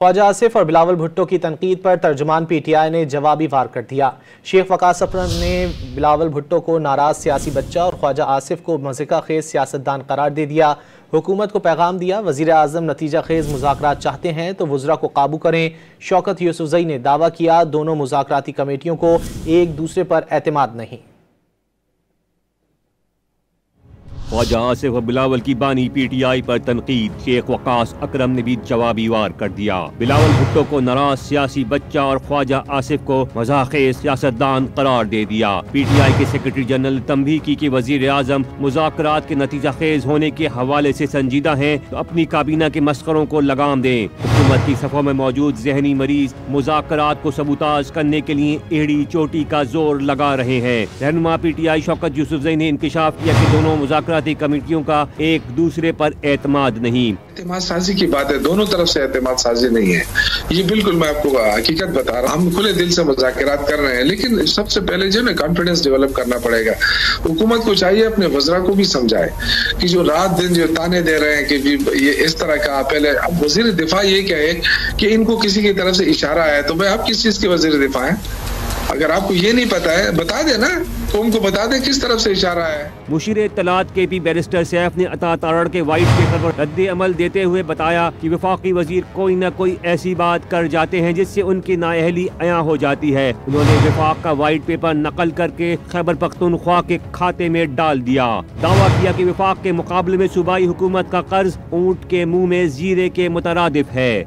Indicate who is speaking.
Speaker 1: خواجہ آصف اور بلاول بھٹو کی تنقید پر ترجمان پی ٹی آئی نے جوابی وار کر دیا۔ شیخ وقاص اکرم نے بلاول بھٹو کو ناراض سیاسی بچہ اور خواجہ آصف کو مضحکہ خیز سیاستدان قرار دے دیا۔ حکومت کو پیغام دیا، وزیر اعظم نتیجہ خیز مذاکرات چاہتے ہیں تو وزراء کو قابو کریں۔ شوکت یوسفزئی نے دعویٰ کیا دونوں مذاکراتی کمیٹیوں کو ایک دوسرے پر اعتماد نہیں۔
Speaker 2: خواجہ آصف و بلاول کی بانی پی ٹی آئی پر تنقید، شیخ وقاص اکرم نے بھی جوابی وار کر دیا۔ بلاول بھٹو کو ناراض سیاسی بچہ اور خواجہ آصف کو مزاح خیز سیاستدان قرار دے دیا۔ پی ٹی آئی کے سیکرٹری جنرل نے تنبیہ کی کہ وزیر اعظم مذاکرات کے نتیجہ خیز ہونے کے حوالے سے سنجیدہ ہیں تو اپنی کابینہ کے مسخروں کو لگام دیں۔ حکومت کی صفوں میں موجود ذہنی مریض مذاکرات کو سبوتاژ کرنے کے لیے ایڑی چوٹی کا زور لگا رہے ہیں۔ رہنما پی ٹی آئی شوکت یوسفزئی نے انکشاف کیا کہ دونوں مذاکراتی کمیٹیوں کا ایک دوسرے پر اعتماد نہیں۔
Speaker 3: اعتماد سازی کی بات ہے، دونوں طرف سے اعتماد سازی نہیں ہے، یہ بالکل میں آپ کو حقیقت بتا رہا ہوں۔ ہم کھلے دل سے مذاکرات کر رہے ہیں، لیکن سب سے پہلے جو ہے کانفیڈنس ڈیولپ کرنا پڑے گا۔ حکومت کو چاہیے اپنے وزراء کو بھی سمجھائے کہ جو رات دن جو تانے دے رہے ہیں کہ یہ اس طرح کا، پہلے اب وزیر دفاع یہ کہے کہ ان کو کسی کی طرف سے اشارہ آیا تو بھائی آپ کس چیز کے وزیر دفاع ہیں؟ اگر آپ کو یہ نہیں پتا ہے بتا دیں نا، تو ان کو بتا دیں کس طرف سے اشارہ ہے۔
Speaker 2: مشیر اطلاعات کے پی بیرسٹر سیف نے عطا تارڑ کے وائٹ پیپر پر رد عمل دیتے ہوئے بتایا کہ وفاقی وزیر کوئی نہ کوئی ایسی بات کر جاتے ہیں جس سے ان کی نااہلی عیاں ہو جاتی ہے۔ انہوں نے وفاق کا وائٹ پیپر نقل کر کے خیبر پختونخوا کے کھاتے میں ڈال دیا۔ دعویٰ کیا کہ وفاق کے مقابلے میں صوبائی حکومت کا قرض اونٹ کے منہ میں زیرے کے مترادف ہے۔